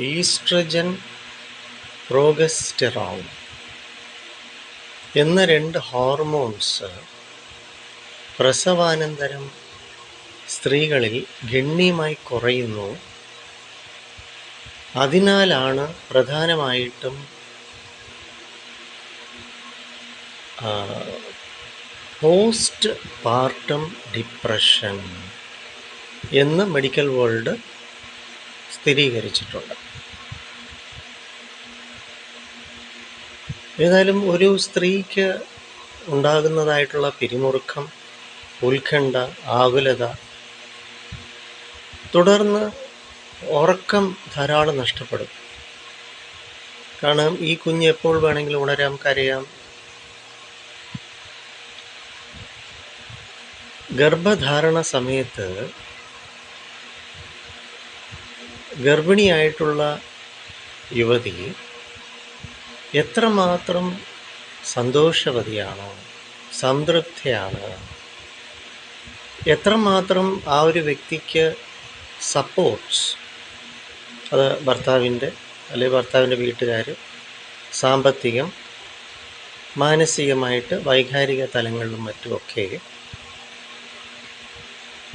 Oestrogen, പ്രോഗസ്റ്റെറോൺ എന്ന 2 hormones പ്രസവാനന്തരം സ്ത്രീകളിൽ ഗണ്യമായി കുറയുന്നു. അതിനാലാണ് പ്രധാനമായിട്ടും പോസ്റ്റ് പാർട്ടം ഡിപ്രഷൻ എന്ന് മെഡിക്കൽ വേൾഡ് സ്ഥിരീകരിച്ചിട്ടുണ്ട്. ഏതായാലും ഒരു സ്ത്രീക്ക് ഉണ്ടാകുന്നതായിട്ടുള്ള പിരിമുറുക്കം, ഉത്കണ്ഠ, ആകുലത, തുടർന്ന് ഉറക്കം ധാരാളം നഷ്ടപ്പെടും. കാരണം ഈ കുഞ്ഞ് എപ്പോൾ വേണമെങ്കിലും ഉണരാം, കരയാം. ഗർഭധാരണ സമയത്ത് ഗർഭിണിയായിട്ടുള്ള യുവതി എത്രമാത്രം സന്തോഷവതിയാണ്, സംതൃപ്തിയാണ്, എത്രമാത്രം ആ ഒരു വ്യക്തിക്ക് സപ്പോർട്ട്സ്, അത് ഭർത്താവിൻ്റെ അല്ലെങ്കിൽ ഭർത്താവിൻ്റെ വീട്ടുകാർ, സാമ്പത്തികം, മാനസികമായിട്ട് വൈകാരിക തലങ്ങളിലും മറ്റുമൊക്കെ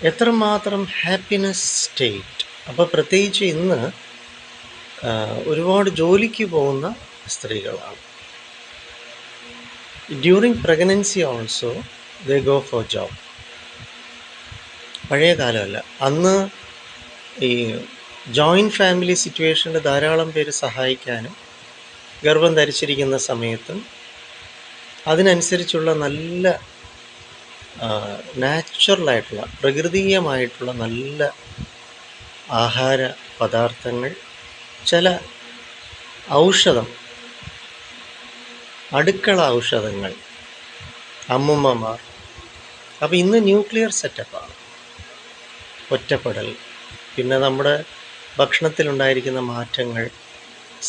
എത്രമാത്രം ഹാപ്പിനെസ് സ്റ്റേറ്റ്. അപ്പോൾ പ്രത്യേകിച്ച് ഇന്ന് ഒരുപാട് ജോലിക്ക് പോകുന്ന സ്ത്രീകളാണ്. During pregnancy also they go for job. പഴയ കാലമല്ല, അന്ന് ഈ ജോയിൻറ്റ് ഫാമിലി സിറ്റുവേഷനിൽ ധാരാളം പേര് സഹായിക്കാനും ഗർഭം ധരിച്ചിരിക്കുന്ന സമയത്തും അതിനനുസരിച്ചുള്ള നല്ല നാച്ചുറലായിട്ടുള്ള, പ്രകൃതിയമായിട്ടുള്ള നല്ല ആഹാര പദാർത്ഥങ്ങൾ, ചില ഔഷധം, അടുക്കള ഔഷധങ്ങൾ, അമ്മുമ്മമാർ. അപ്പോൾ ഇന്ന് ന്യൂക്ലിയർ സെറ്റപ്പാണ്. ഒറ്റപ്പെടൽ, പിന്നെ നമ്മുടെ ഭക്ഷണത്തിലുണ്ടായിരിക്കുന്ന മാറ്റങ്ങൾ,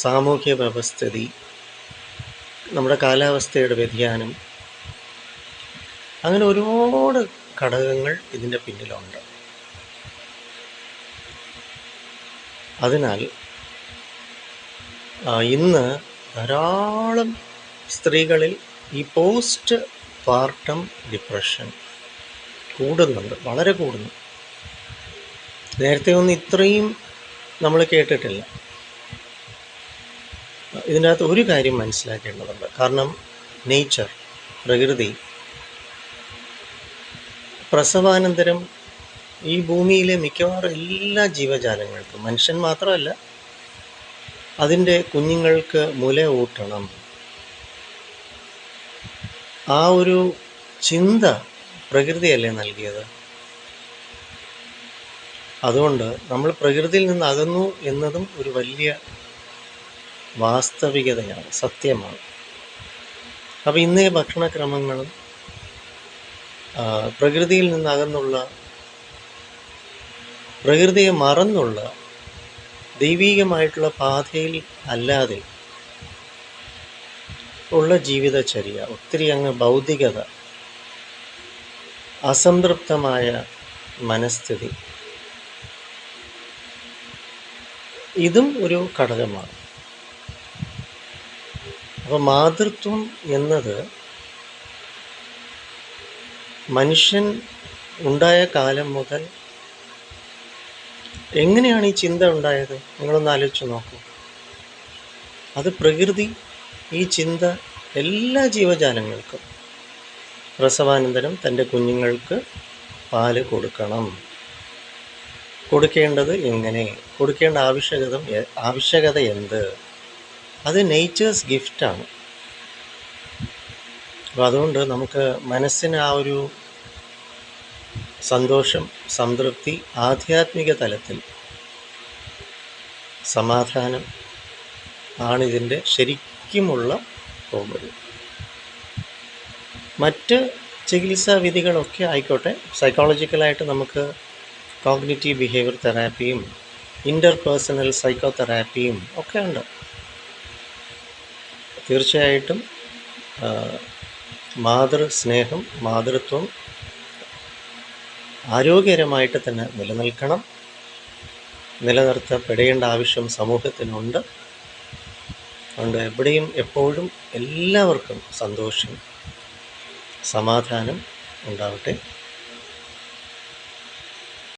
സാമൂഹ്യ വ്യവസ്ഥിതി, നമ്മുടെ കാലാവസ്ഥയുടെ വ്യതിയാനം, അങ്ങനെ ഒരുപാട് ഘടകങ്ങൾ ഇതിൻ്റെ പിന്നിലുണ്ട്. അതിനാൽ ഇന്ന് ധാരാളം സ്ത്രീകളിൽ ഈ പോസ്റ്റ് പാർട്ടം ഡിപ്രഷൻ കൂടുന്നുണ്ട്, വളരെ കൂടുന്നു. നേരത്തെ ഒന്നും ഇത്രയും നമ്മൾ കേട്ടിട്ടില്ല. ഇതിൻ്റെ അകത്ത് ഒരു കാര്യം മനസ്സിലാക്കേണ്ടതുണ്ട്. കാരണം നേച്ചർ, പ്രകൃതി, പ്രസവാനന്തരം ഈ ഭൂമിയിലെ മിക്കവാറും എല്ലാ ജീവജാലങ്ങൾക്കും, മനുഷ്യൻ മാത്രമല്ല, അതിൻ്റെ കുഞ്ഞുങ്ങൾക്ക് മുല ഊട്ടണം, ആ ഒരു ചിന്ത പ്രകൃതിയല്ലേ നൽകിയത്. അതുകൊണ്ട് നമ്മൾ പ്രകൃതിയിൽ നിന്ന് അകന്നു എന്നതും ഒരു വലിയ വാസ്തവികതയാണ്, സത്യമാണ്. അപ്പോൾ ഇന്നേ ഭക്ഷണക്രമങ്ങളും പ്രകൃതിയിൽ നിന്ന് അകന്നുള്ള, പ്രകൃതിയെ മറന്നുള്ള, ദൈവീകമായിട്ടുള്ള പാതയിൽ അല്ലാതെ ഉള്ള ജീവിതചര്യ, ഒത്തിരി അങ്ങ് ഭൗതികത, അസംതൃപ്തമായ മനസ്ഥിതി, ഇതും ഒരു ഘടകമാണ്. അപ്പോൾ മാതൃത്വം എന്നത് മനുഷ്യൻ ഉണ്ടായ കാലം മുതൽ എങ്ങനെയാണ് ഈ ചിന്ത ഉണ്ടായത്? നിങ്ങളൊന്ന് ആലോചിച്ച് നോക്കൂ. അത് പ്രകൃതി ഈ ചിന്ത എല്ലാ ജീവജാലങ്ങൾക്കും പ്രസവാനന്തരം തൻ്റെ കുഞ്ഞുങ്ങൾക്ക് പാല് കൊടുക്കണം, കൊടുക്കേണ്ടത് എങ്ങനെ, കൊടുക്കേണ്ട ആവശ്യകത എന്ത്, അത് നേച്ചേഴ്സ് ഗിഫ്റ്റാണ്. അപ്പോൾ അതുകൊണ്ട് നമുക്ക് മനസ്സിന് ആ ഒരു സന്തോഷം, സംതൃപ്തി, ആധ്യാത്മിക തലത്തിൽ സമാധാനം ആണിതിൻ്റെ ശരിക്കുമുള്ള പോംവഴി. മറ്റ് ചികിത്സാ വിധികളൊക്കെ ആയിക്കോട്ടെ, സൈക്കോളജിക്കലായിട്ട് നമുക്ക് കോഗ്നിറ്റീവ് ബിഹേവിയർ തെറാപ്പിയും ഇൻ്റർപേഴ്സണൽ സൈക്കോ തെറാപ്പിയും ഒക്കെ ഉണ്ട്. തീർച്ചയായിട്ടും മാതൃസ്നേഹം, മാതൃത്വം ആരോഗ്യകരമായിട്ട് തന്നെ നിലനിൽക്കണം. നിലനിർത്തപ്പെടേണ്ട ആവശ്യം സമൂഹത്തിനുണ്ട്. അതുകൊണ്ട് എവിടെയും എപ്പോഴും എല്ലാവർക്കും സന്തോഷം, സമാധാനം ഉണ്ടാവട്ടെ.